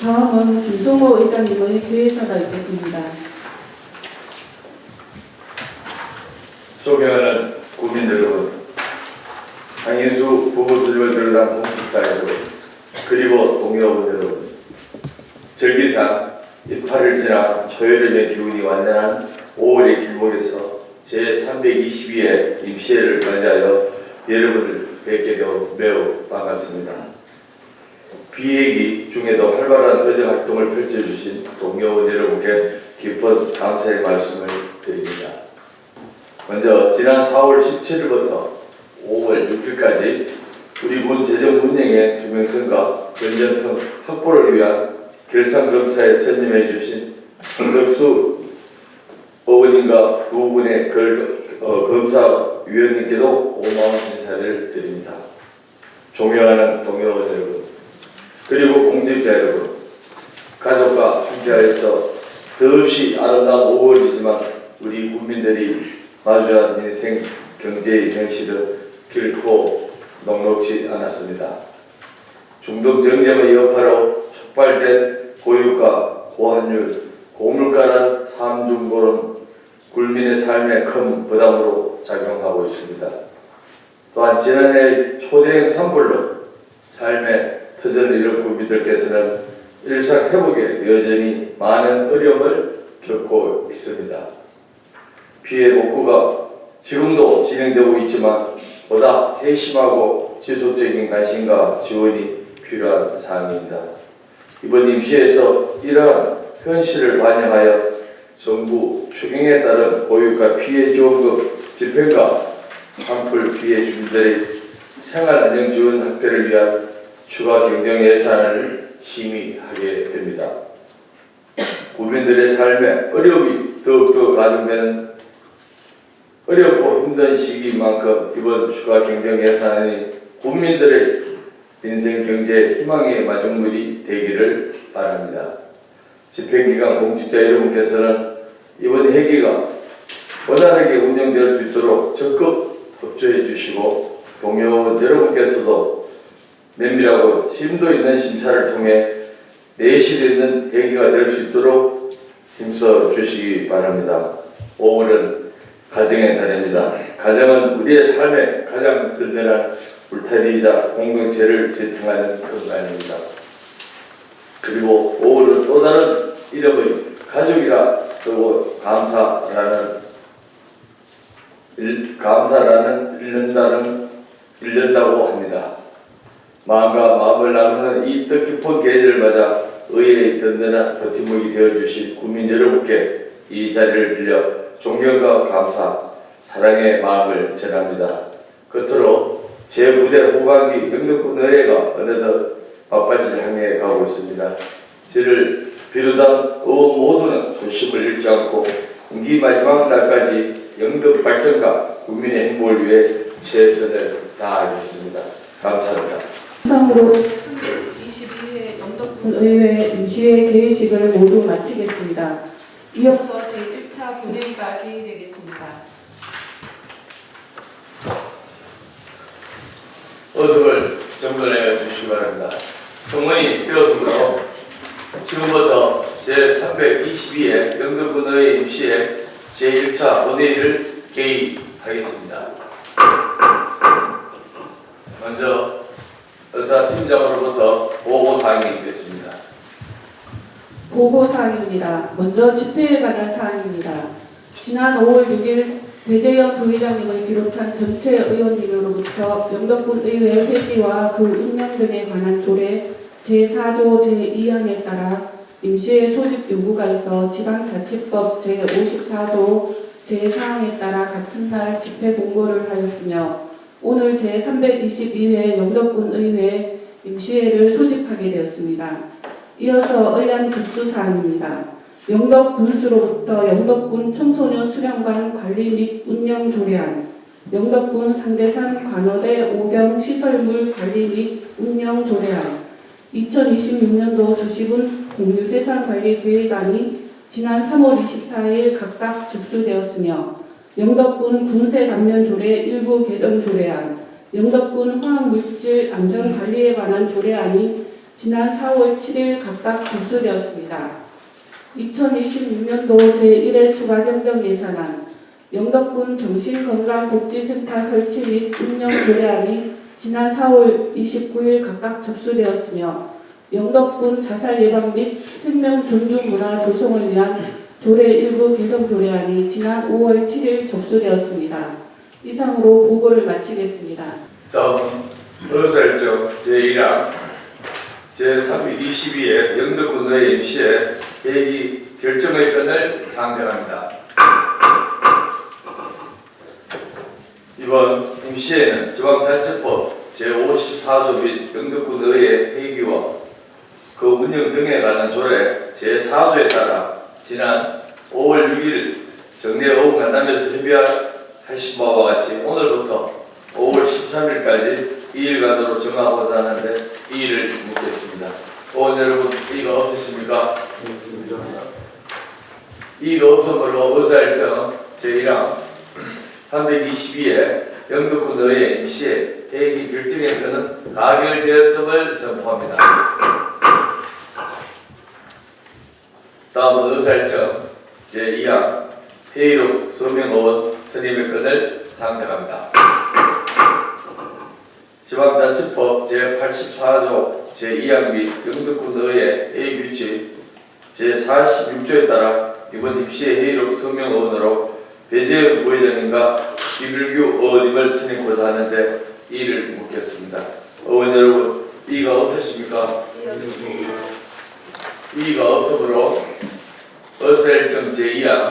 다음은 김성호 의장님의 개회사가 있겠습니다. 존경하는 국민 여러분, 강인수 부부수립을 비롯한 공직자 여러분, 그리고 동료분 여러분, 절기상 이파를 지나 초여름의 기운이 완전한 5월의 길목에서 제322회 임시회를 맞이하여 여러분을 뵙게 되어 매우 반갑습니다. 비회기 중에도 활발한 의정 활동을 펼쳐주신 동료원 여러분께 깊은 감사의 말씀을 드립니다. 먼저 지난 4월 17일부터 5월 6일까지 우리 군 재정 운영의 투명성과 건전성 확보를 위한 결산검사에 전념해 주신 정덕수 의원님과 두 분의 검사위원님께도 고마운 인사를 드립니다. 존경하는 동료원 여러분, 그리고 공직자 여러분, 가족과 함께하여서 더없이 아름다운 5월이지만 우리 국민들이 마주한 인생 경제의 현실은 결코 녹록지 않았습니다. 중동 정점의 여파로 촉발된 고유가, 고환율, 고물가는 삶 중고는 국민의 삶에 큰 부담으로 작용하고 있습니다. 또한 지난해 초대형 산불로 삶의 터전을 잃은 국민들께서는 일상 회복에 여전히 많은 어려움을 겪고 있습니다. 피해 복구가 지금도 진행되고 있지만 보다 세심하고 지속적인 관심과 지원이 필요한 사항입니다. 이번 임시에서 이러한 현실을 반영하여 정부 추경에 따른 고유가 피해 지원금 집행과 산불 피해 주민들의 생활 안정 지원 확대를 위한 추가 경정 예산을 심의하게 됩니다. 국민들의 삶에 어려움이 더욱더 가중되는 어렵고 힘든 시기인 만큼 이번 추가 경정 예산이 국민들의 인생 경제 희망의 마중물이 되기를 바랍니다. 집행기관 공직자 여러분께서는 이번 회기가 원활하게 운영될 수 있도록 적극 협조해 주시고 동료원 여러분께서도 면밀하고 심도 있는 심사를 통해 내실 있는 회기가 될 수 있도록 힘써 주시기 바랍니다. 5월은 가정의 달입니다. 가정은 우리의 삶의 가장 든든한 울타리이자 공동체를 지탱하는 공간입니다. 그리고 5월은 또 다른 이름의 가족이라 쓰고 감사라는 읽는다고 합니다. 마음과 마음을 나누는 이 뜻깊은 계절을 맞아 의회의 든든한 버팀목이 되어주신 국민 여러분께 이 자리를 빌려 존경과 감사, 사랑의 마음을 전합니다. 끝으로 제9대 후반기 영등군 의회가 어느덧 막바지를 향해 가고 있습니다. 저를 비롯한 의원 모두는 소식을 잃지 않고 임기 마지막 날까지 영등 발전과 국민의 행복을 위해 최선을 다하겠습니다. 감사합니다. 이상으로 322회 영덕군 의회 임시회 개회식을 모두 마치겠습니다. 이어서 제1차 본회의가 개의되겠습니다. 어석을 정돈해 주시기 바랍니다. 성원이 되었으므로 지금부터 제322회 영등군 의회 임시회 제1차 본회의를 개의하겠습니다. 먼저 의사팀장으로부터 보고사항이 있겠습니다. 보고사항입니다. 먼저 집회에 관한 사항입니다. 지난 5월 6일 배재현 부의장님을 비롯한 전체 의원님으로부터 영덕군 의회 회기와 그 운영 등에 관한 조례 제4조 제2항에 따라 임시회 소집 요구가 있어 지방자치법 제54조 제4항에 따라 같은 날 집회 공고를 하였으며 오늘 제322회 영덕군 의회 임시회를 소집하게 되었습니다. 이어서 의안 접수사항입니다. 영덕군수로부터 영덕군 청소년 수련관 관리 및 운영 조례안, 영덕군 상대산 관어대 오경 시설물 관리 및 운영 조례안, 2026년도 수시분 공유재산관리 계획안이 지난 3월 24일 각각 접수되었으며 영덕군 군세 감면 조례 일부 개정 조례안, 영덕군 화학물질 안전관리에 관한 조례안이 지난 4월 7일 각각 접수되었습니다. 2026년도 제1회 추가 경정 예산안, 영덕군 정신건강복지센터 설치 및 운영 조례안이 지난 4월 29일 각각 접수되었으며 영덕군 자살 예방 및 생명 존중 문화 조성을 위한 조례 일부 개정 조례안이 지난 5월 7일 접수되었습니다. 이상으로 보고를 마치겠습니다. 다음 의사일정 제1항 제322회 영덕군 의회 임시회 회기 결정의 건을 상정합니다. 이번 임시회는 지방자치법 제54조 및 영덕군 의회 회기와 그 운영 등에 관한 조례 제4조에 따라 지난 5월 6일 정례 오후 간담회에서 협의하신 바와 같이 오늘부터 5월 13일까지 2일간으로 정하고자 하는데 이의를 묻겠습니다. 의원 여러분, 이의가 없으십니까? 없습니다. 이의가 없으므로 의사일정 제1항 322회 영덕군 의회 임시회 회기 결정의 건은 가결되었음을 선포합니다. 다음은 의사일정 제2항 회의록 서명의원 선임의 건을 상정합니다. 지방자치법 제84조 제2항 및 영덕군 의회 회의규칙 제46조에 따라 이번 임시회 회의록 서명의원으로 배재현 부회장님과 김일규 의원님을 선임하고자 하는데 이의를 묻겠습니다. 의원 여러분, 이의가 없으십니까? 이의가 없으므로 의사일정 제2항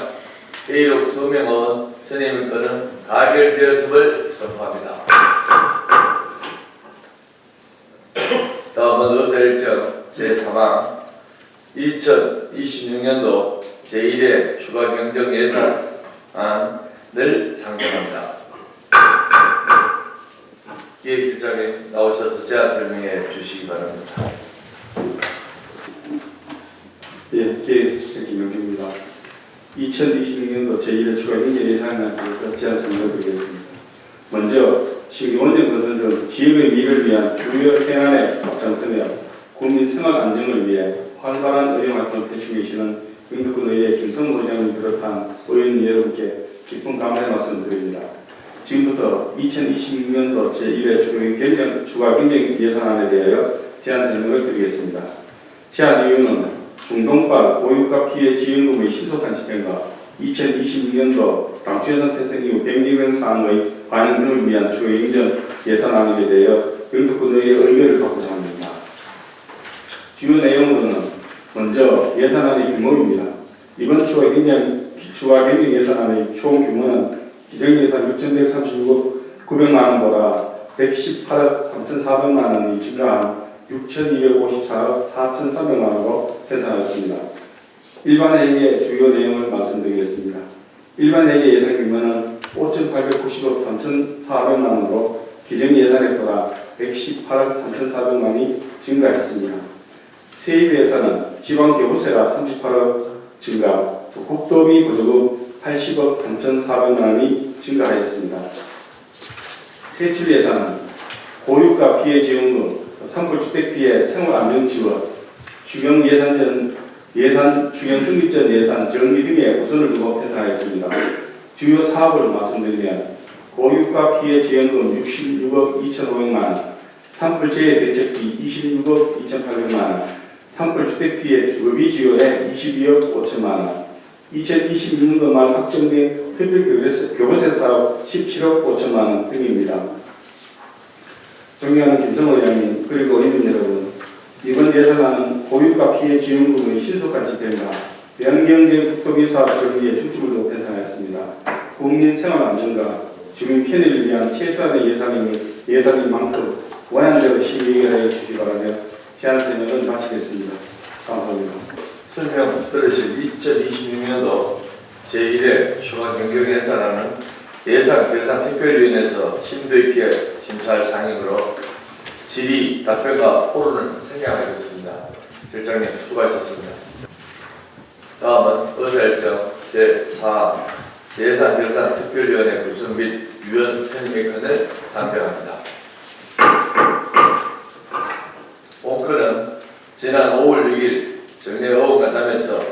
회의록 서명의원 선임의 건은 가결되었음을 선포합니다. 다음은 의사일정 제3항 2026년도 제1회 추가 경정 예산안을 상정합니다. 기획실장님 나오셔서 제안 설명해 주시기 바랍니다. 예, 기획실장 김영규입니다. 2026년도 제1회 추가 경정 예산안에 대해서 제안 설명을 드리겠습니다. 먼저 신규원전 건설 등 지역의 미래를 위한 주요 현안에 앞장서며 국민 생활 안정을 위해 활발한 의료 활동을 펼치고 계시는 영덕군 의회 김성무 의장님 비롯한 의원 여러분께 깊은 감사의 말씀을 드립니다. 지금부터 2026년도 제1회 추가 경정 예산안에 대하여 제안 설명을 드리겠습니다. 제안 이유는 중동발 고유가 피해 지원금의 신속한 집행과 2026년도 당초예산 편성 이후 변경 사항의 반영 등을 위한 추가 경정 예산안에 대하여 영덕군 의회 의결을 받고자 합니다. 주요 내용으로는 먼저 예산안의 규모입니다. 이번 추가 경정 예산안의 총 규모는 기정예산 6,136억 900만 원보다 118억 3,400만 원이 증가한 6,254억 4,300만 원으로 편성하였습니다. 일반 회계 주요 내용을 말씀드리겠습니다. 일반 회계 예산 규모는 5,890억 3,400만 원으로 기정예산액보다 118억 3,400만 원이 증가했습니다. 세입 예산은 지방교부세가 38억 증가, 국도비 보조금 80억 3,400만 원이 증가하였습니다. 세출 예산은 고유가 피해 지원금, 산불주택 피해 생활안정지원, 주경 승립전 예산 정리 등에 우선을 두고 편성하였습니다. 주요 사업을 말씀드리면 고유가 피해 지원금 66억 2,500만 원, 산불재해 대책비 26억 2,800만 원, 산불주택 피해 주거비 지원에 22억 5천만 원, 2026년도 말 확정된 특별교부세 사업 17억 5천만 원 등입니다. 존경하는 김성호 의장님 그리고 의원 여러분, 이번 예산안은 고유가 피해 지원금의 신속한 집행과 변경된 국도비 사업 정리에 중점을 두고 편성하였습니다. 국민 생활 안정과 주민 편의를 위한 최소한의 예산인 만큼 원안대로 심의해결해 주시기 바라며 제안 설명을 마치겠습니다. 감사합니다. 설명 들으신 2026년도 제1회 추가 경정 예산안은 예산 결산 특별위원회에서 심도 있게 심사할 사항이므로 질의, 답변과 토론을 생략하겠습니다. 실장님 수고하셨습니다. 다음은 의사일정 제4 예산 결산 특별위원회 구성 및 위원 선임의 건을 상정합니다. 본 건은 지난 5월 6일 정례 의원 간담회에서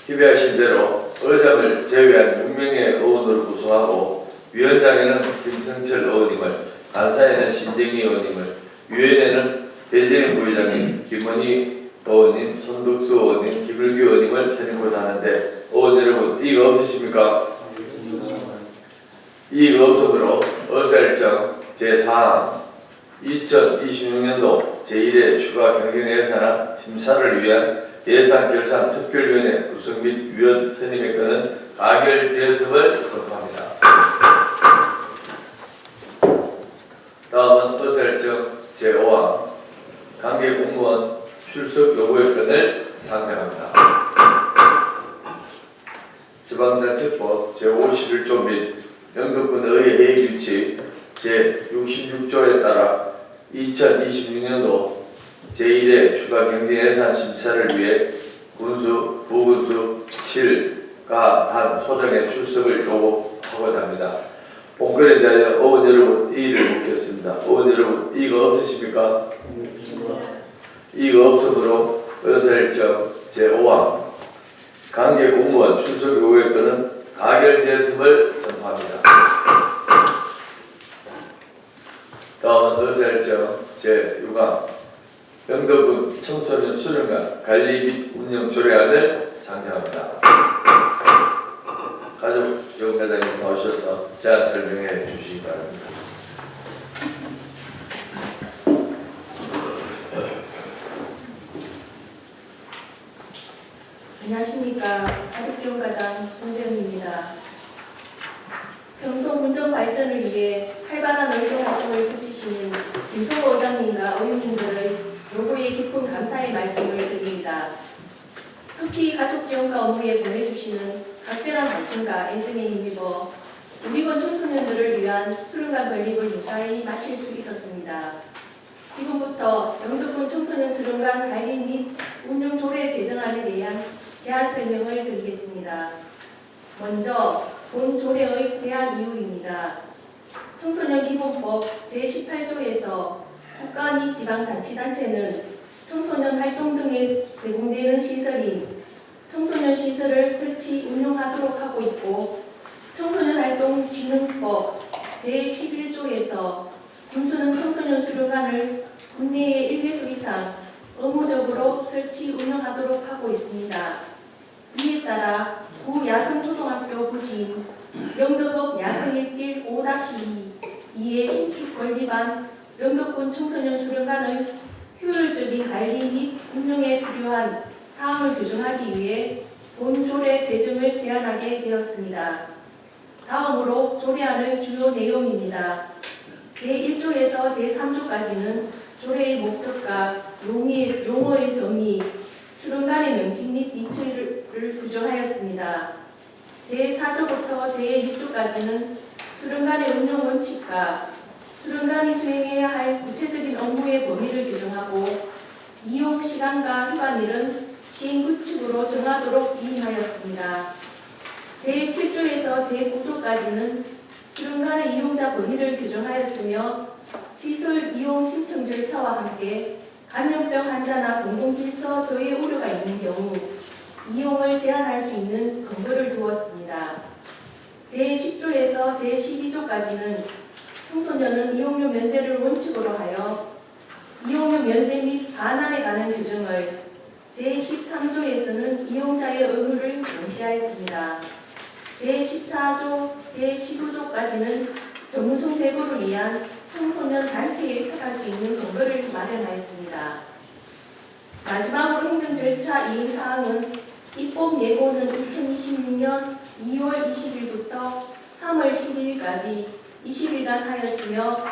협의하신 대로 의장을 제외한 6명의 의원으로 구성하고 위원장에는 김성철 의원님을, 간사에는 신정희 의원님을, 위원회는 배재현 부회장님, 김원희 의원님, 손덕수 의원님, 김일규 의원님을 선임고자 하는데 의원 여러분 이의가 없으십니까? 이의가 없으므로 의사일정 제4항 2026년도 제1회 추가 경정 예산안 심사를 위한 예산결산특별위원회 구성 및 위원 선임의 건은 가결되었음을 선포합니다. 다음은 의사일정 제5항 관계 공무원 출석 요구의 건을 상정합니다. 지방자치법 제51조 및 영도권 의회 회의 규칙 제66조에 따라 2026년도 제1회 추가 경제 예산 심사를 위해 군수, 부군수, 실, 가, 단, 소장의 출석을 요구하고자 합니다. 본건에 대하여 의원 여러분 이의를 묻겠습니다. 의원 여러분 이의가 없으십니까? 이의가 없으므로 의사일정 제5항 관계 공무원 출석 요구의 건은 가결되었음을 선포합니다. 다음은 의사일정 제6항 영도군 청소년 수련관 관리 및 운영 조례안을 상정합니다. 가족지원과장님 나오셔서 제안 설명해 주시기 바랍니다. 안녕하십니까. 가족지원과장 손재은입니다. 평소 문정 발전을 위해 활발한 의정활동을 펼치시는 김성호 의장님과 의원님들의 요구에 깊은 감사의 말씀을 드립니다. 특히 가족지원과 업무에 보내주시는 각별한 관심과 애정에 힘입어 우리군 청소년들을 위한 수련관 건립을 무사히 마칠 수 있었습니다. 지금부터 영도군 청소년 수련관 관리 및 운영 조례 제정안에 대한 제안 설명을 드리겠습니다. 먼저 본 조례의 제안 이유입니다. 청소년 기본법 제18조에서 국가 및 지방자치단체는 청소년 활동 등에 제공되는 시설인 청소년 시설을 설치 운영하도록 하고 있고, 청소년활동진흥법 제11조에서 군수는 청소년 수련관을 국내에 1개소 이상 의무적으로 설치 운영하도록 하고 있습니다. 이에 따라 구 야성초등학교 부지인 영덕읍 야성일길 5-2의 신축 건립한 영덕군 청소년 수련관의 효율적인 관리 및 운영에 필요한 사항을 규정하기 위해 본 조례 제정을 제안하게 되었습니다. 다음으로 조례안의 주요 내용입니다. 제1조에서 제3조까지는 조례의 목적과 용어의 정의, 수련관의 명칭 및 이치를 규정하였습니다. 제4조부터 제6조까지는 수련관의 운영 원칙과 수련관이 수행해야 할 구체적인 업무의 범위를 규정하고 이용 시간과 휴관일은 시행 규칙으로 정하도록 이임하였습니다. 제7조에서 제9조까지는 수련관의 이용자 범위를 규정하였으며 시설 이용 신청 절차와 함께 감염병 환자나 공공질서 저해 우려가 있는 경우 이용을 제한할 수 있는 근거를 두었습니다. 제10조에서 제12조까지는 청소년은 이용료 면제를 원칙으로 하여 이용료 면제 및 반환에 관한 규정을, 제13조에서는 이용자의 의무를 명시하였습니다. 제14조, 제15조까지는 정무성 제고를 위한 청소년 단체에 위탁할 수 있는 근거를 마련하였습니다. 마지막으로 행정 절차 이행 사항은 입법 예고는 2026년 2월 20일부터 3월 12일까지 20일간 하였으며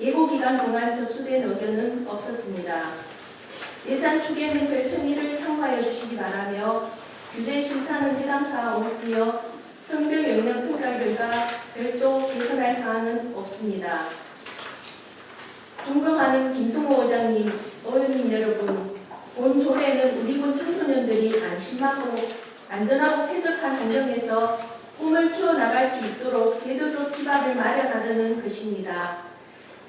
예고 기간 동안 접수된 의견은 없었습니다. 예산 추계는 결정일을 참고하여 주시기 바라며 규제 심사는 해당 사항 없으며 성별 영역 평가 결과 별도 개선할 사항은 없습니다. 존경하는 김성호 의장님, 의원님 여러분, 본 조례는 우리군 청소년들이 안심하고 안전하고 쾌적한 환경에서 꿈을 키워나갈 수 있도록 제도적 기반을 마련하려는 것입니다.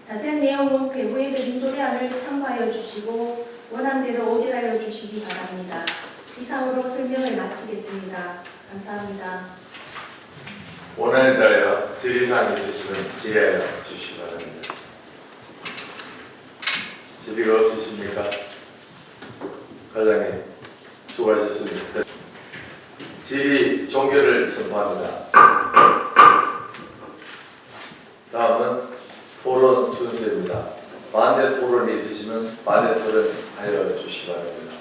자세한 내용은 배부해드린 조례안을 참고하여 주시고 원안대로 오게 하여 주시기 바랍니다. 이상으로 설명을 마치겠습니다. 감사합니다. 원안에 따라 질의사항이 있으시면 질의하여 주시기 바랍니다. 질의가 없으십니까? 과장님 수고하셨습니다. 질의 종결을 선포합니다. 다음은 토론 순서입니다. 반대 토론이 있으시면 반대 토론하여 주시기 바랍니다.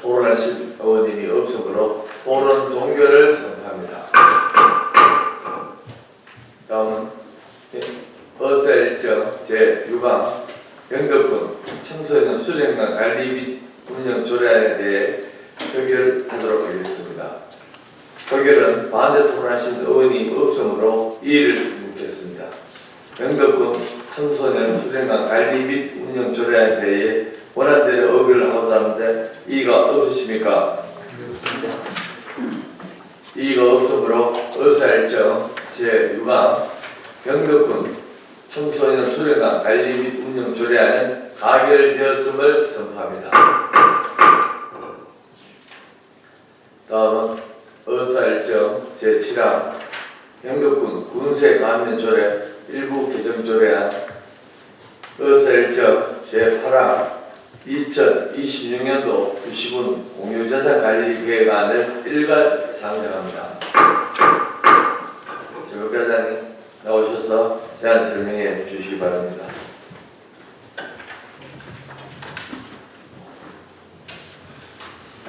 토론하실 의원님이 없으므로 토론 종결을 선포합니다. 다음은 어사일정 제6강 영덕군 청소년 수련관 관리 및 운영 조례안에 대해 표결하도록 하겠습니다. 표결은 반대 토론하신 의원이 없으므로 이의를 묻겠습니다. 영덕군 청소년 수련관 관리 및 운영 조례안에 대해 원안대로 의결을 하고자 하는데 이의가 없으십니까? 이의가 없으므로 의사일정 제6강 영덕군 청소년 수련관 관리 및 운영 조례안은 가결되었음을 선포합니다. 다음은 의사일정 제7항 영덕군 군세 감면 조례 일부 개정 조례안 의사일정 제8항 2026년도 구시군 공유재산관리 계획안을 일괄 상정합니다. 제목과장님 나오셔서 제안 설명해 주시기 바랍니다.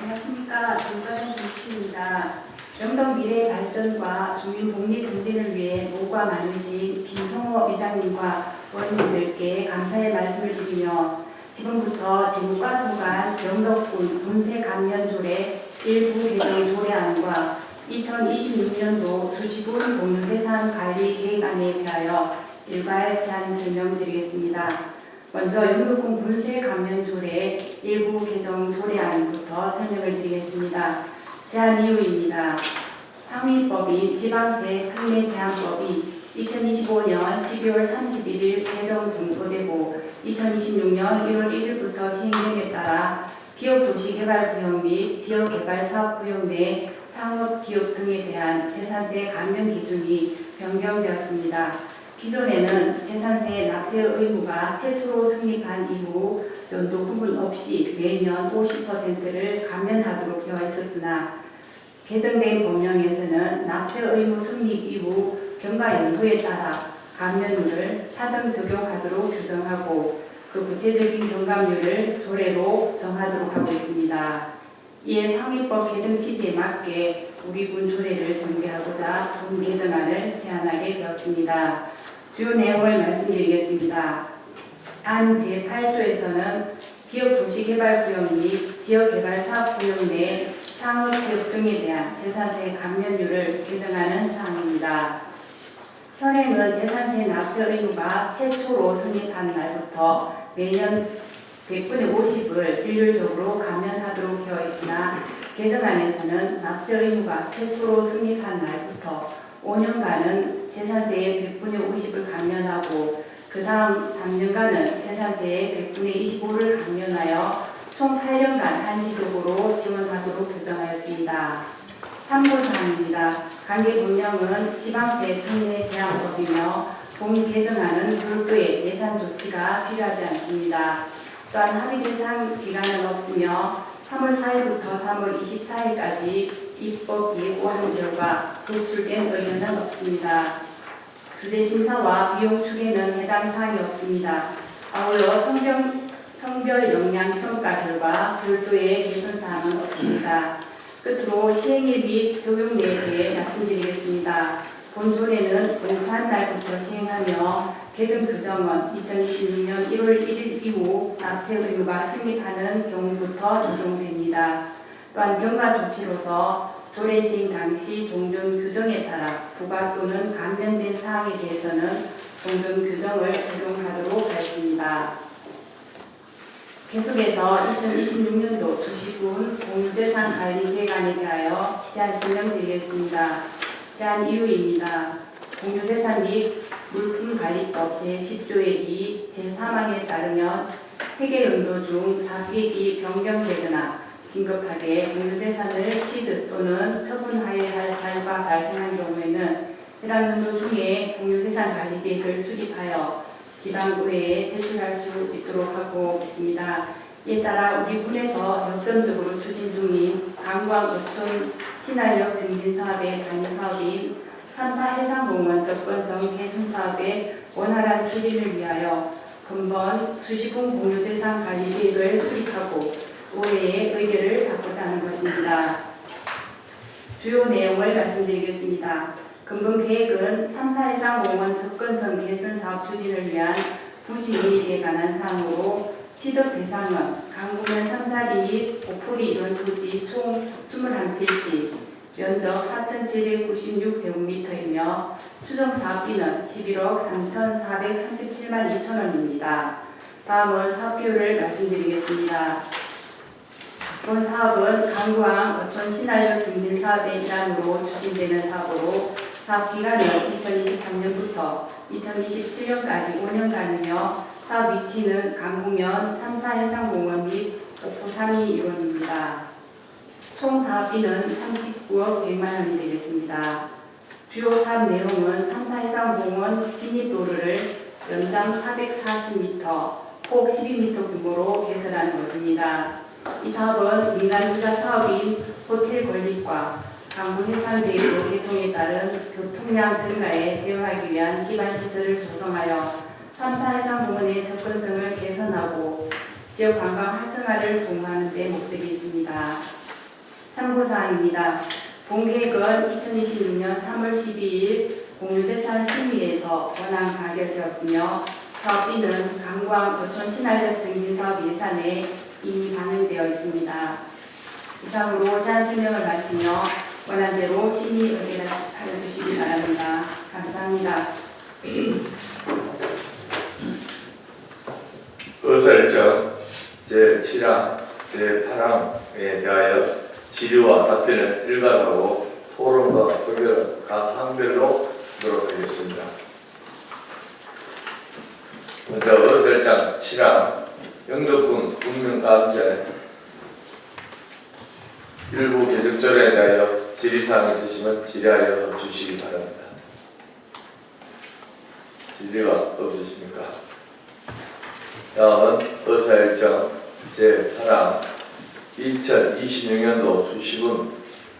안녕하십니까. 정가정 정치입니다. 영덕 미래 발전과 주민 복리 증진을 위해 노고가 많으신 김성호 이장님과 원님들께 감사의 말씀을 드리며 지금부터 재무과소관 영덕군 군세 감면조례 일부 개정 조례안과 2026년도 수시군 공유재산 관리 계획안에 대하여 일괄 제안 설명드리겠습니다. 먼저 영덕군 군세 감면조례 일부 개정 조례안부터 설명을 드리겠습니다. 제안 이유입니다. 상위법인 지방세 특례 제한법이 2025년 12월 31일 개정 등포되고 2026년 1월 1일부터 시행됨에 따라 기업도시개발구역 및 지역개발사업구역 내 상업기업 등에 대한 재산세 감면 기준이 변경되었습니다. 기존에는 재산세 납세 의무가 최초로 성립한 이후 연도 구분 없이 매년 50%를 감면하도록 되어 있었으나 개정된 법령에서는 납세 의무 성립 이후 경과 연도에 따라 감면율을 차등 적용하도록 규정하고 그 구체적인 경감률을 조례로 정하도록 하고 있습니다. 이에 상위법 개정 취지에 맞게 우리 군 조례를 전개하고자 군 개정안을 제안하게 되었습니다. 주요 내용을 말씀드리겠습니다. 안 제8조에서는 기업도시개발구역 및 지역개발사업구역 내 상업기업 등에 대한 재산세 감면율을 개정하는 사항입니다. 현행은 재산세 납세 의무가 최초로 성립한 날부터 매년 100분의 50을 일률적으로 감면하도록 되어 있으나 개정안에서는 납세 의무가 최초로 성립한 날부터 5년간은 재산세의 100분의 50을 감면하고 그 다음 3년간은 재산세의 100분의 25를 감면하여 총 8년간 한시적으로 지원하도록 규정하였습니다. 참고사항입니다. 관계 법령은 지방세 특례 제한법이며 본 개정안은 별도의 예산 조치가 필요하지 않습니다. 또한 합의 대상 기간은 없으며 3월 4일부터 3월 24일까지 입법 예고한 결과 제출된 의견은 없습니다. 주제 심사와 비용 추계는 해당 사항이 없습니다. 아울러 성별 역량 평가 결과 별도의 개선 사항은 없습니다. 끝으로 시행일 및 적용내에 대해 말씀드리겠습니다. 본 조례는 공포한 날부터 시행하며 개정 규정은 2026년 1월 1일 이후 납세 의무가 성립하는 경우부터 적용됩니다. 또한 경과 조치로서 조례 시행 당시 종전 규정에 따라 부과 또는 감면된 사항에 대해서는 종전 규정을 적용하도록 하였습니다. 계속해서 2026년도 수시군 공유재산 관리 계획안에 대하여 제안 설명드리겠습니다. 제안 이유입니다. 공유재산 및 물품관리법 제10조의 2, 제3항에 따르면 회계 연도 중 사기획이 변경되거나 긴급하게 공유재산을 취득 또는 처분하여야 할 사유가 발생한 경우에는 해당 연도 중에 공유재산 관리 계획을 수립하여 지방의회에 제출할 수 있도록 하고 있습니다. 이에 따라 우리 군에서 역점적으로 추진 중인 강광 어촌 신활역 증진 사업의 단위 사업인 3사 해상공원 접근성 개선 사업의 원활한 추진을 위하여 근본 수시분 공유재산 관리 계획을 수립하고 의회의 의결을 받고자 하는 것입니다. 주요 내용을 말씀드리겠습니다. 근본 계획은 3사 해상공원 접근성 개선 사업 추진을 위한 부지 이익에 관한 사항으로 취득 대상은 강구면 3사리 및 오풀이 이런 토지 총 21필지, 면적 4,796제곱미터이며 추정 사업비는 11억 3,437만 2천원입니다. 다음은 사업비율을 말씀드리겠습니다. 본 사업은 강구항 어촌 신활역 증진 사업의 일환으로 추진되는 사업으로 사업 기간은 2023년부터 2027년까지 5년간이며 사업 위치는 강구면 3사 해상공원 및 옥포 3리 일원입니다. 총 사업비는 39억 100만 원이 되겠습니다. 주요 사업 내용은 3사 해상공원 진입도로를 연장 440m, 폭 12m 규모로 개설하는 것입니다. 이 사업은 민간투자 사업인 호텔 건립과 강구 해상대로 개통에 따른 교통량 증가에 대응하기 위한 기반시설을 조성하여 3사 해상공원의 접근성을 개선하고 지역 관광 활성화를 도모하는 데 목적이 있습니다. 참고사항입니다. 본 계획은 2026년 3월 12일 공유재산 심의에서 원안 가결되었으며 사업비는 강구항 어촌 신활역 증진사업 예산에 이미 반영되어 있습니다. 이상으로 제안 설명을 마치며 원안대로 심의 의결을 하여 주시기 바랍니다. 감사합니다. 의사일정 제7항 제8항에 대하여 질의와 답변을 일괄하고 토론과 의결은 각 항별로 하도록 하겠습니다. 먼저 의사일정 7항 영덕군 국민감세 일부 개정조례에 대하여 질의사항이 있으시면 질의하여 주시기 바랍니다. 질의가 없으십니까? 다음은 의사일정 제8항 2026년도 수시분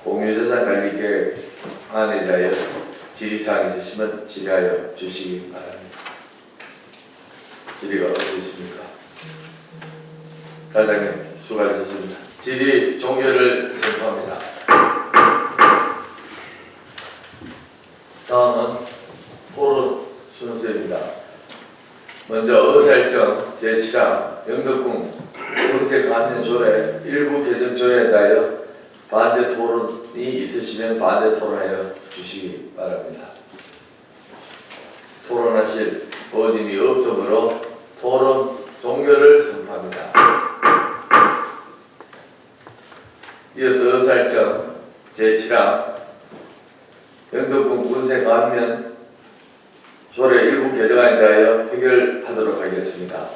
공유재산관리계획안에 대하여 질의사항이 있으시면 질의하여 주시기 바랍니다. 질의가 없으십니까? 과장님 수고하셨습니다. 질의 종결을 선포합니다. 다음은 토론 순서입니다. 먼저 의사일정 제7항 영덕군 군세 관련조례 일부 개정조례에 대하여 반대 토론이 있으시면 반대 토론하여 주시기 바랍니다. 토론하실 의원님이 없으므로 토론 종결을 선포합니다. 이어서 의사일정 제7항 영덕군 군세 관련 조례 일부 개정안에 대하여 표결하도록 하겠습니다.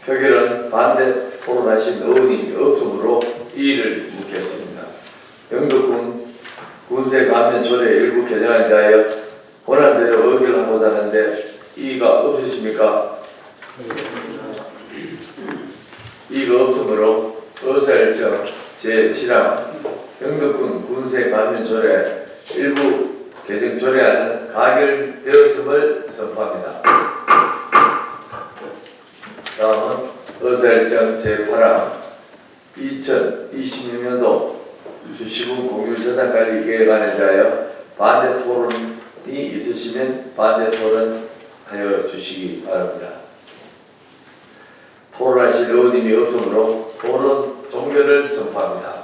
표결은 반대 토론하신 의원이 없으므로 이의를 묻겠습니다. 영덕군 군세 감면 조례 일부 개정안에 대하여 권한대로 의결하고자 하는데 이의가 없으십니까? 이의가 없으므로 의사일정 제7항 영덕군 군세 감면 조례 일부 개정 조례안은 가결되었음을 선포합니다. 다음은 의사일정 제8항 2026년도 수시분 공유재산관리계획안에 대하여 반대 토론이 있으시면 반대 토론하여 주시기 바랍니다. 토론하실 의원님이 없으므로 토론 종결을 선포합니다.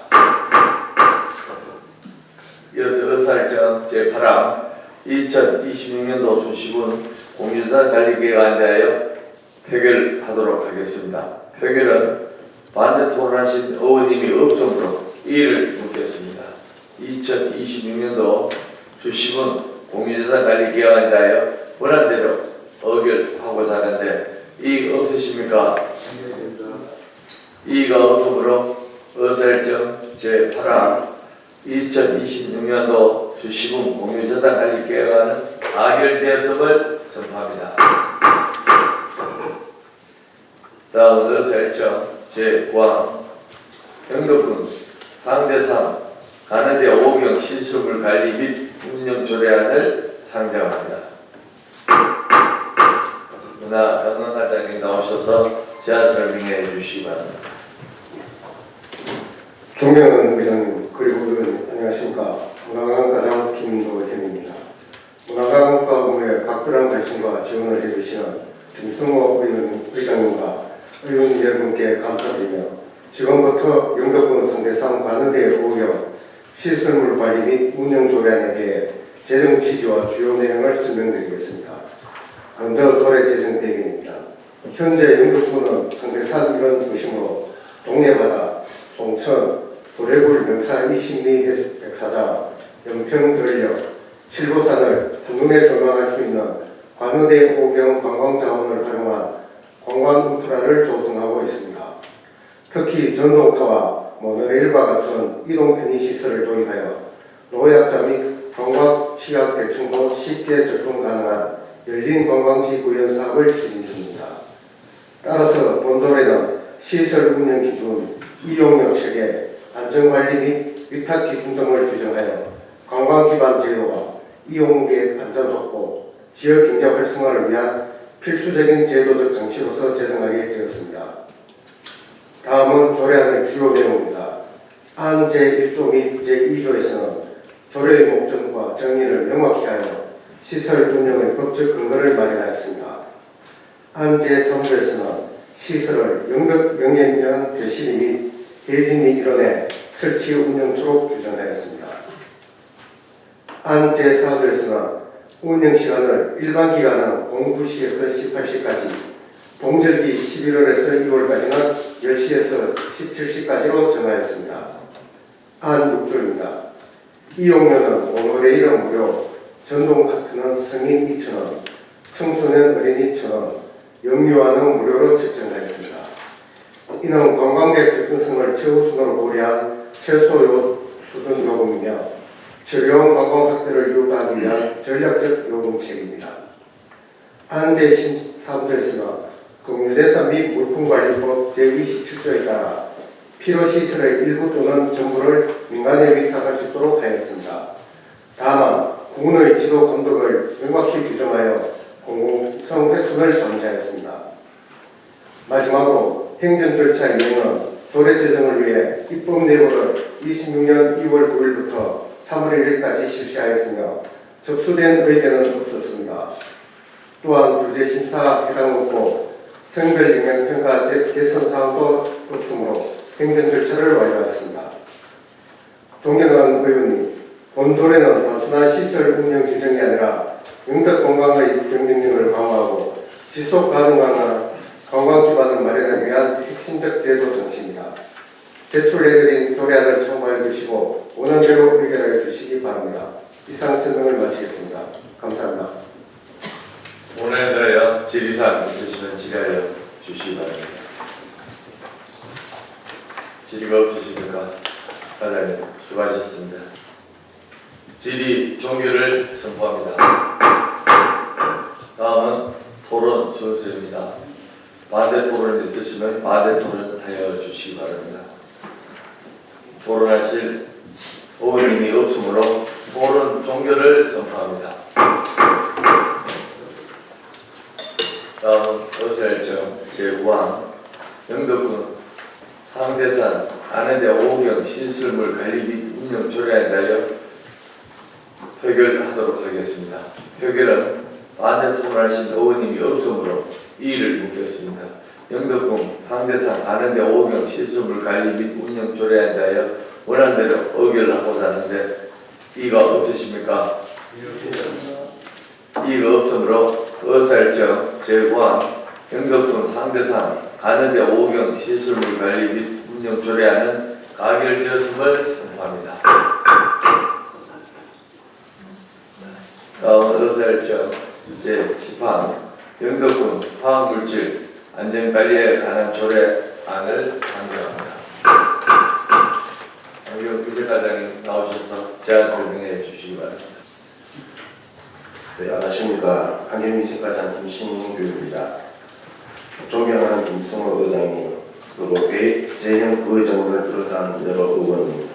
이어서 의사일정 제8항 2026년도 수시분 공유재산관리계획안에 대하여 표결하도록 하겠습니다. 표결은 반대 토론하신 의원님이 없으므로 이의를 묻겠습니다. 2026년도 수시분 공유재산관리계획안에 대하여 원안대로 의결하고자 하는데 이의 없으십니까? 이의가 없으므로 의사일정 제8항 2026년도 주시금 공유재산관리계획안은 가결되었음을 선포합니다. 다음은 의사일정 제9항 영덕군 상대상 가는대 5경 신수물 관리 및 운영 조례안을 상정합니다. 문화관광과장님 나오셔서 제안 설명해 주시기 바랍니다. 존경하는 의장님 그리고 의원님 안녕하십니까. 문화관광과장 김도현입니다. 문화관광과의 각별한 관심과 지원을 해주시는 김승호 의장님과 의원 여러분께 감사드리며 지금부터 영덕군 상대상 관우대 5경 시설물 관리 및 운영 조례안에 대해 재정 취지와 주요 내용을 설명드리겠습니다. 먼저 조례 재정 배경입니다. 현재 영덕군은 상대산 일원 도심으로 동해바다, 송천, 도래굴 명사 20리 백사장, 연평전력, 칠보산을 한눈에 조망할 수 있는 관우대 5경 관광자원을 활용한 관광 인프라를 조성하고 있습니다. 특히 전동카와 모노레일과 같은 이동 편의시설을 도입하여 노약자 및 관광 취약 계층도 쉽게 접근 가능한 열린 관광지 구현 사업을 추진 중입니다. 따라서 본조례는 시설 운영 기준, 이용료 체계, 안전관리 및 위탁 기준 등을 규정하여 관광 기반 제도와 이용객 안전 확보, 지역 경제 활성화를 위한 필수적인 제도적 정치로서 제정하게 되었습니다. 다음은 조례안의 주요 내용입니다. 안 제1조 및 제2조에서는 조례의 목적과 정의를 명확히 하여 시설 운영의 법적 근거를 마련하였습니다. 안 제3조에서는 시설을 영덕 영해면 배실이 및 대진 및 일원에 설치 운영토록 규정하였습니다. 안 제4조에서는 운영시간을 일반 기간은 오후 2시에서 18시까지, 동절기 11월에서 2월까지는 10시에서 17시까지로 정하였습니다. 안 6조입니다. 이용료는 모노레일은 무료, 전동카트는 성인 2,000원, 청소년 어린이 1,000원, 영유아는 무료로 책정하였습니다. 이는 관광객 접근성을 최우선으로 고려한 최소 수준 요금이며 저렴 관광 확대를 유도하기 위한 전략적 요금책입니다. 안 제13조에서는 공유재산 및 물품관리법 제27조에 따라 필요시설의 일부 또는 전부를 민간에 위탁할 수 있도록 하였습니다. 다만 군의 지도 감독을 명확히 규정하여 공공성 훼손을 방지하였습니다. 마지막으로 행정 절차 이행은 조례 제정을 위해 입법 내고를 26년 2월 9일부터 3월 1일까지 실시하였으며 접수된 의견은 없었습니다. 또한 규제 심사 해당 없고 성별 영향 평가 개선 사항도 없으므로 행정 절차를 완료했습니다. 존경하는 의원님, 본 조례는 단순한 시설 운영 규정이 아니라 영덕 관광의 경쟁력을 강화하고 지속 가능한 관광 기반을 마련하기 위한 핵심적 제도 정치입니다. 제출해드린 조례안을 참고해 주시고 원안대로 의결해 주시기 바랍니다. 이상 설명을 마치겠습니다. 감사합니다. 오늘 들어요 질의사항 있으시면 질의하여 주시기 바랍니다. 질의가 없으십니까? 과장님 수고하셨습니다. 질의 종결을 선포합니다. 다음은 토론 순서입니다. 반대 토론 있으시면 반대 토론하여 주시기 바랍니다. 토론하실 의원님이 없으므로 토론 종결을 선포합니다. 다음은 의사일정 제9항 영덕군 상대산 안해대 5경 신설물 관리 및 운영 조례안에 대하여 표결하도록 하겠습니다. 표결은 반대 토론하신 의원님이 없으므로 이의를 묻겠습니다. 영덕군 상대산 안해대 5경 신설물 관리 및 운영 조례안에 대하여 원안대로 의결하고자 하는데 이의가 없으십니까? 이의가 없으므로 의사일정 제9항 영덕군 상대산 안해대 5경 시설물 관리 및 운영 조례안은 가결되었음을 선포합니다. 다음 의사일정 제10항 영덕군 화학물질 안전관리에 관한 조례 안을 상정합니다. 강경 부재과장님 나오셔서 제안 설명해 주시기 바랍니다. 네, 안녕하십니까. 환경위생과장 김신규입니다. 존경하는 김승호 의장님, 그리고 배재형 부의장님을 비롯한 여러 의원님,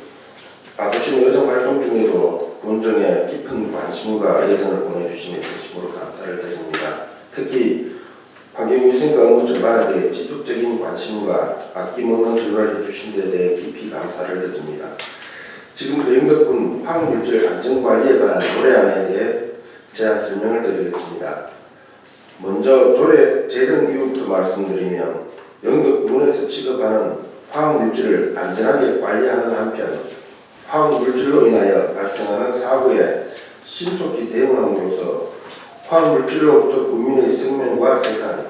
바쁘신 의정 활동 중에도 군정에 깊은 관심과 애정을 보내주시며 진심으로 감사를 드립니다. 특히 환경위생과 업무 전반에 대해 지속적인 관심과 아낌없는 지원을 해주신 데 대해 깊이 감사를 드립니다. 지금부터 영덕군 화학물질 안전관리에 관한 조례안에 대해 제안 설명을 드리겠습니다. 먼저 조례 제정 이유부터 말씀드리면 영덕군에서 취급하는 화학물질을 안전하게 관리하는 한편 화학물질로 인하여 발생하는 사고에 신속히 대응함으로써 화학물질로부터 국민의 생명과 재산,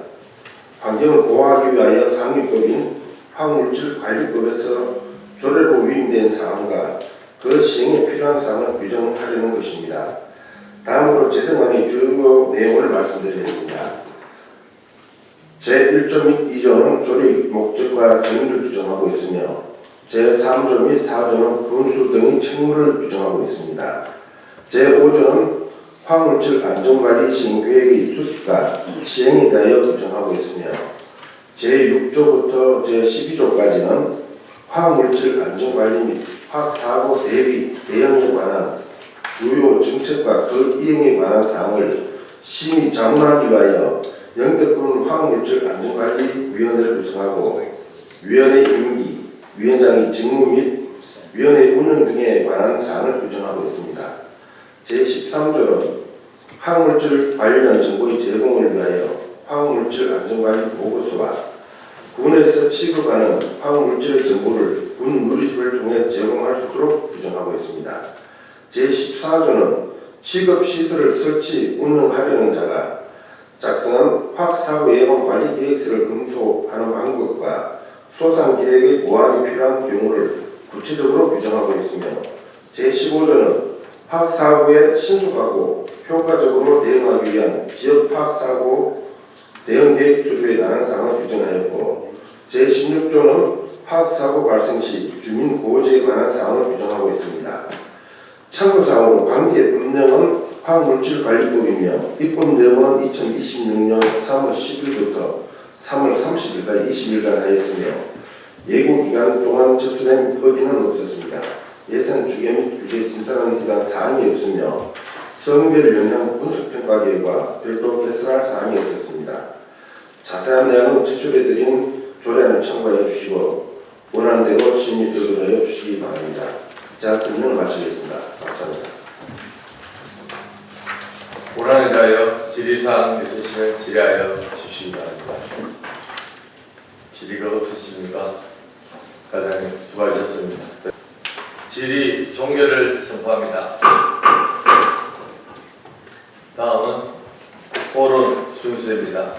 환경을 보호하기 위하여 상위법인 화학물질관리법에서 조례로 위임된 사항과 그 시행에 필요한 사항을 규정하려는 것입니다. 다음으로 제정안의 주요 내용을 말씀드리겠습니다. 제1조 및 2조는 조례 목적과 정의를 규정하고 있으며 제3조 및 4조는 분수 등의 책무를 규정하고 있습니다. 제5조는 화학물질 안전관리 시행계획의 수립과 시행에 대하여 규정하고 있으며 제6조부터 제12조까지는 화학물질 안전관리 및 화학사고 대비 대응에 관한 주요 정책과 그 이행에 관한 사항을 심의 자문하기 위하여 영덕군 화학물질 안전관리위원회를 구성하고 위원회 임기, 위원장의 직무 및 위원회 운영 등에 관한 사항을 규정하고 있습니다. 제13조는 화학물질 관련 정보의 제공을 위하여 화학물질 안전관리 보고서와 군에서 취급하는 화학물질의 정보를 군 누리집을 통해 제공할 수 있도록 규정하고 있습니다. 제14조는 취급시설을 설치, 운영하려는 자가 작성한 화학사고 예방 관리 계획서를 검토하는 방법과 소상계획의 보완이 필요한 경우를 구체적으로 규정하고 있으며 제15조는 화학사고에 신속하고 효과적으로 대응하기 위한 지역 화학사고 대응계획 수립에 관한 사항을 규정하였고 제16조는 화학사고 발생 시 주민 보호제에 관한 사항을 규정하고 있습니다. 참고사항으로 관계법령은 화학물질관리법이며 입법 내용은 2026년 3월 10일부터 3월 30일까지 20일간 하였으며 예고기간 동안 접수된 법인은 없었습니다. 예산 주계 및 규제 심사는 해당 사항이 없으며 성별 영향 분석평가 결과 별도 개설할 사항이 없었습니다. 자세한 내용은 제출해드린 조례안을 참고해 주시고 원하는 대로 심의 들어가여 주시기 바랍니다. 제가 설명을 마치겠습니다. 감사합니다. 원안에 대하여 질의사항 있으시면 질의하여 주시기 바랍니다. 질의가 없으십니까? 과장님 수고하셨습니다. 질의 종결을 선포합니다. 다음은 토론 순서입니다.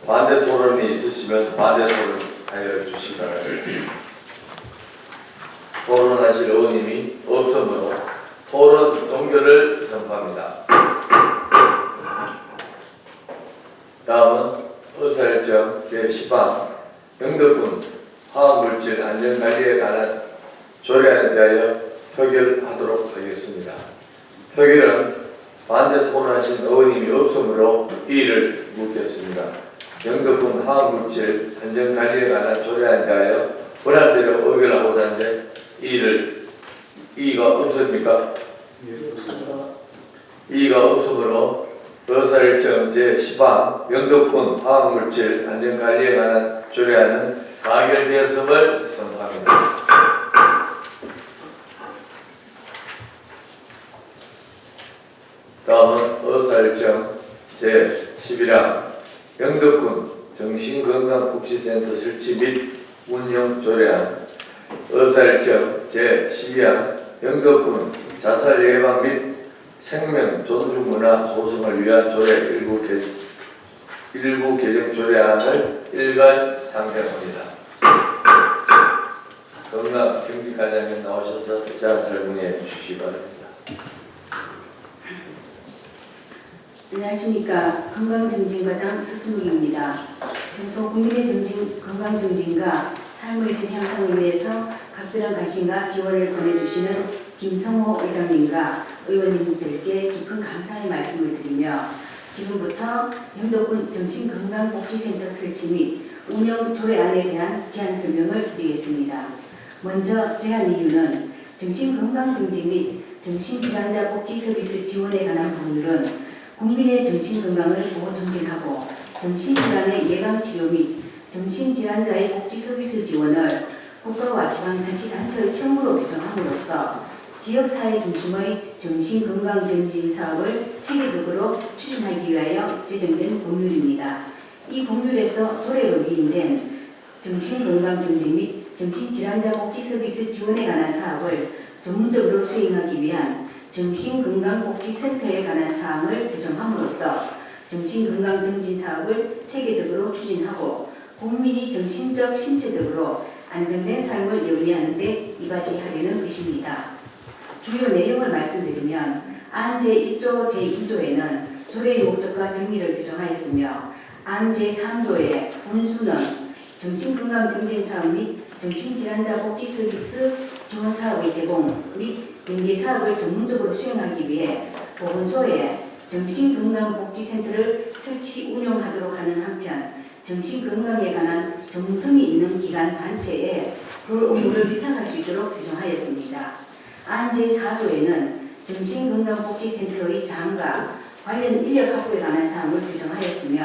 반대 토론이 있으시면 반대 토론하여 주시기 바랍니다. 토론하실 의원님이 없으므로 토론 종결을 선포합니다. 다음은 의사일정 제10방 영덕군 화학물질 안전관리에 관한 조례안에 대하여 표결하도록 하겠습니다. 표결은 반대 토론하신 의원님이 없으므로 이의를 묻겠습니다. 영덕군 화학물질 안전관리에 관한 조례안에 대하여 권한대로 의결하고자 하는데 이의가 없습니까? 이의가 없으므로 의사일정 제10방 영덕군 화학물질 안전관리에 관한 조례안은 가결되었음을 선포합니다. 다음은 의사일정 제11항 영덕군 정신건강복지센터 설치 및 운영 조례안 의사일정 제12항 영덕군 자살 예방 및 생명 존중 문화 조성을 위한 조례 일부 개정 조례안을 일괄 상정합니다. 경남 정기과장님 나오셔서 제안 설명해 주시기 바랍니다. 안녕하십니까. 건강증진과장 서순욱입니다. 평소 국민의 건강증진과 삶의 질 향상을 위해서 각별한 관심과 지원을 보내주시는 김성호 의장님과 의원님들께 깊은 감사의 말씀을 드리며 지금부터 영덕군 정신건강복지센터 설치 및 운영 조례안에 대한 제안 설명을 드리겠습니다. 먼저 제안 이유는 정신건강증진 및 정신질환자 복지서비스 지원에 관한 법률은 국민의 정신건강을 보호 정진하고 정신질환의 예방치료 및 정신질환자의 복지서비스 지원을 국가와 지방자치단체의 책무로 규정함으로써 지역사회 중심의 정신건강증진 사업을 체계적으로 추진하기 위하여 제정된 법률입니다. 이 법률에서 조례로 위임된 정신건강증진 및 정신질환자 복지서비스 지원에 관한 사업을 전문적으로 수행하기 위한 정신건강복지센터에 관한 사항을 규정함으로써 정신건강증진 사업을 체계적으로 추진하고 국민이 정신적, 신체적으로 안정된 삶을 영위하는 데 이바지하려는 것입니다. 주요 내용을 말씀드리면 안 제1조 제2조에는 조례의 목적과 정의를 규정하였으며 안 제3조의 본수는 정신건강증진사업 및 정신질환자 복지서비스 지원사업의 제공 및 연계사업을 전문적으로 수행하기 위해 보건소에 정신건강복지센터를 설치 운영하도록 하는 한편 정신건강에 관한 전문성이 있는 기관 단체에 그 업무를 위탁할 수 있도록 규정하였습니다. 안 제4조에는 정신건강복지센터의 장과 관련 인력 확보에 관한 사항을 규정하였으며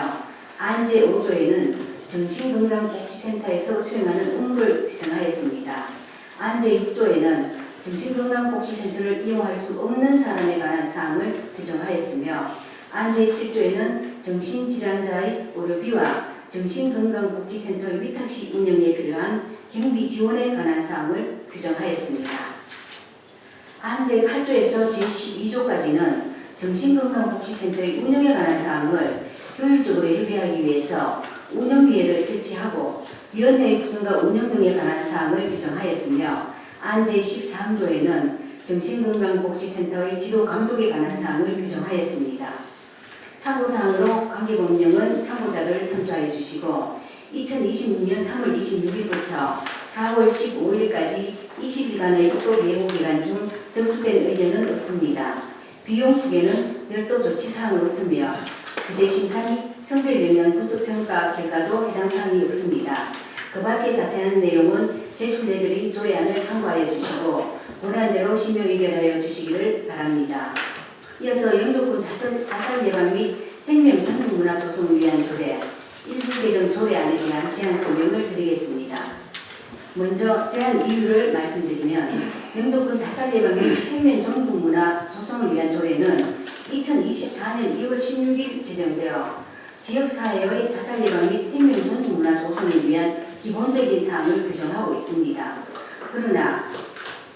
안 제5조에는 정신건강복지센터에서 수행하는 업무를 규정하였습니다. 안 제6조에는 정신건강복지센터를 이용할 수 없는 사람에 관한 사항을 규정하였으며 안 제7조에는 정신질환자의 의료비와 정신건강복지센터의 위탁시 운영에 필요한 경비 지원에 관한 사항을 규정하였습니다. 안 제8조에서 제12조까지는 정신건강복지센터의 운영에 관한 사항을 효율적으로 협의하기 위해서 운영위원회를 설치하고 위원회의 구성과 운영 등에 관한 사항을 규정하였으며 안 제13조에는 정신건강복지센터의 지도 감독에 관한 사항을 규정하였습니다. 참고사항으로 관계법령은 참고자를 참조하여 주시고 2026년 3월 26일부터 4월 15일까지 20일간의 입법 예고 기간 중 접수된 의견은 없습니다. 비용 추계는 별도 조치사항은 없으며 규제심사 및 성별영향 분석평가 결과도 해당 사항이 없습니다. 그 밖의 자세한 내용은 제출해드린 조례안을 참고하여 주시고 원안대로 심의 의결하여 주시기를 바랍니다. 이어서 영덕군 자살 예방 및 생명 존중 문화 조성을 위한 조례 일부 개정 조례안에 대한 제안 설명을 드리겠습니다. 먼저 제안 이유를 말씀드리면 영덕군 자살 예방 및 생명 존중 문화 조성을 위한 조례는 2024년 2월 16일 제정되어 지역사회의 자살 예방 및 생명 존중 문화 조성을 위한 기본적인 사항을 규정하고 있습니다. 그러나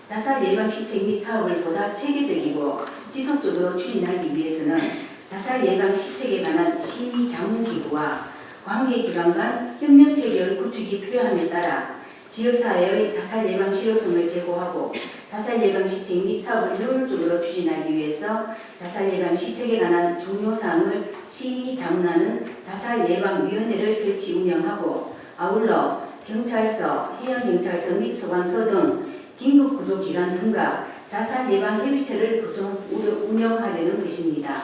자살 예방 시책 및 사업을 보다 체계적이고 지속적으로 추진하기 위해서는 자살 예방 시책에 관한 심의 자문기구와 관계기관 간 협력체계의 구축이 필요함에 따라 지역사회의 자살 예방 실효성을 제고하고 자살 예방 시책 및 사업을 효율적으로 추진하기 위해서 자살 예방 시책에 관한 중요 사항을 심의 자문하는 자살 예방위원회를 설치 운영하고 아울러 경찰서, 해양경찰서 및 소방서 등 긴급구조기관 등과 자살 예방 협의체를 구성 운영하려는 것입니다.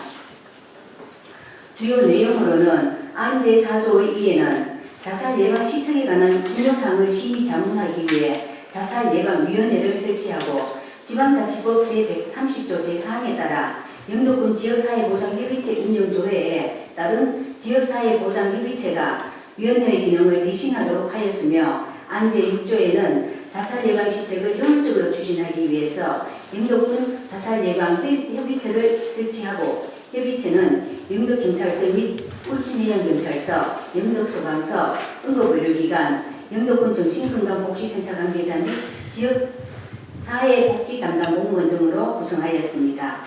주요 내용으로는 안 제4조의 2에는 자살 예방 시책에 관한 중요 사항을 심의 자문하기 위해 자살 예방위원회를 설치하고 지방자치법 제130조 제4항에 따라 영덕군 지역사회보장협의체 운영조례에 따른 지역사회보장협의체가 위원회의 기능을 대신하도록 하였으며 안 제6조에는 자살 예방 시책을 효율적으로 추진하기 위해서 영덕군 자살 예방 협의체를 설치하고 협의체는 영덕경찰서 및 울진해양경찰서, 영덕소방서, 응급의료기관, 영덕군 정신건강복지센터 관계자 및 지역 사회복지 담당 공무원 등으로 구성하였습니다.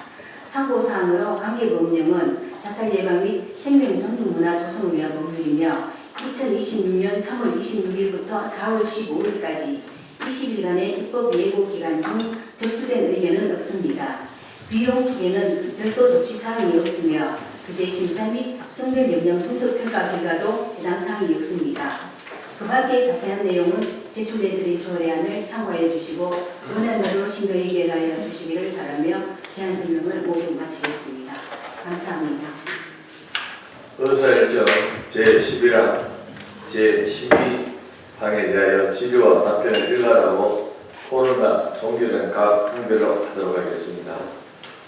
참고사항으로 관계법령은 자살 예방 및 생명 존중 문화 조성을 위한 법률이며 2026년 3월 26일부터 4월 15일까지 20일간의 입법 예고 기간 중 접수된 의견은 없습니다. 비용 추계는 별도 조치 사항이 없으며 규제 심사 및 성별 영역 분석 평가 결과도 해당 사항이 없습니다. 그 밖의 자세한 내용은 제출해드린 조례안을 참고해 주시고 원안으로 심도 의결하여 주시기를 바라며 제안 설명을 모두 마치겠습니다. 감사합니다. 의사일정 제11항 제12항에 대하여 질의와 답변을 일괄하고 토론과 종결은 각 항별로 하도록 하겠습니다.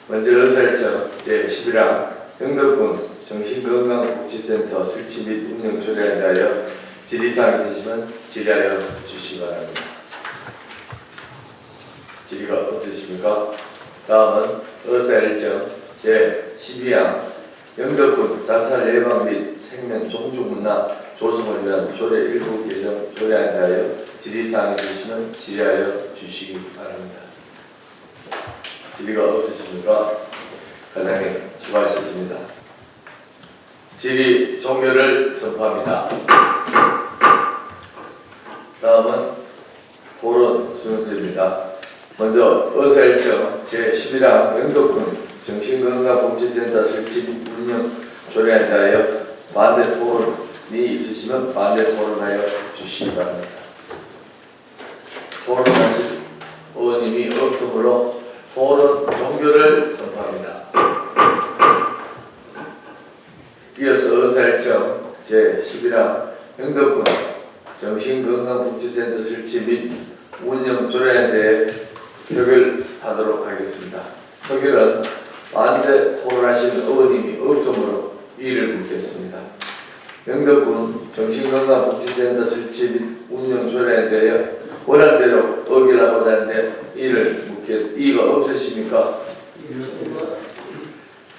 먼저 의사일정 제11항 영덕군 정신건강복지센터 설치 및 운영 조례에 대하여 질의사항 있으시면 질의하여 주시기 바랍니다. 질의가 없으십니까? 다음은 의사일정 제12항 영덕군 자살 예방 및 생명 존중 문화 조성을 위한 조례 일부 개정 조례안에 대하여 질의사항이 있으시면 질의하여 주시기 바랍니다. 질의가 없으십니까? 과장님 수고하셨습니다. 질의 종결을 선포합니다. 다음은 토론 순서입니다. 먼저 의사일정 제11항 영덕군 정신건강복지센터 설치 및 운영 조례에 대하여 반대 토론이 있으시면 반대 토론하여 주시기 바랍니다. 토론하실 의원님이 없으므로 토론 종결을 선포합니다. 이어서 의사일정 제11항 영덕군 정신건강복지센터 설치 및 운영 조례에 대해 표결하도록 하겠습니다. 표결은 반대 토론하신 의원님이 없으므로 이의를 묻겠습니다. 영덕군 정신건강복지센터 설치 및 운영 조례에 대하여 원안대로 의결하고자 하는데 이의가 없으십니까?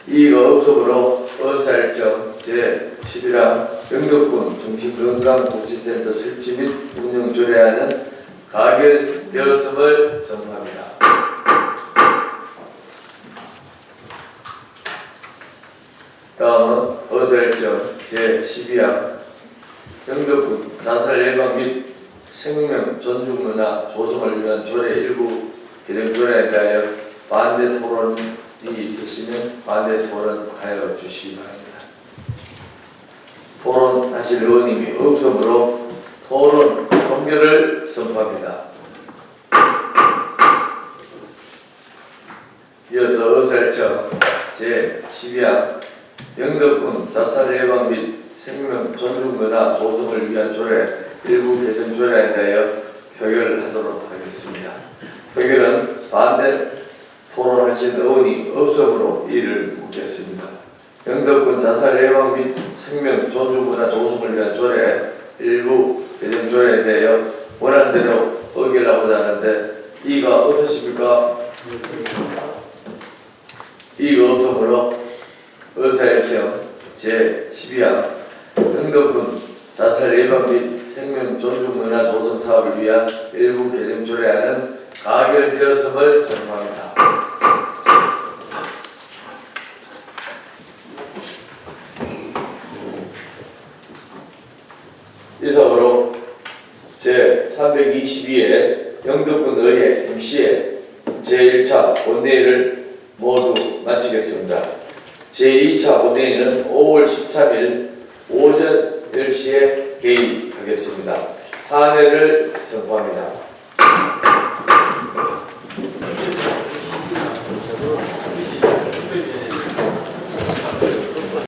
이의가 없으므로 의사일정 제11항 영덕군 정신건강복지센터 설치 및 운영 조례안은 가결되었음을 선포합니다. 다음은 의사일정 제12항 영덕군 자살 예방 및 생명 존중 문화 조성을 위한 조례 일부 개정 조례에 대하여 반대 토론이 있으시면 반대 토론하여 주시기 바랍니다. 토론하실 의원님이 없으므로 토론 종결을 선포합니다. 이어서 의사일정 제12항 영덕군 자살 예방 및 생명 존중 문화 조성을 위한 조례 일부 개정 조례에 대하여 표결하도록 하겠습니다. 표결은 반대 토론하신 의원이 없으므로 이를 묻겠습니다. 영덕군 자살 예방 및 생명 존중 문화 조성을 위한 조례 일부 개정 조례에 대하여 원안대로 의결하고자 하는데 이의가 없으십니까? 이의가 없으므로 의사일정 제12항 영덕군 자살 예방 및 생명 존중 문화 조성 사업을 위한 일부 개정 조례안은 가결되었음을 선포합니다. 이상으로 제322회 영덕군 의회 MC회 제1차 본회의를 모두 마치겠습니다. 제2차 본회의는 5월 13일 오전 10시에 개의하겠습니다. 사례를 선포합니다.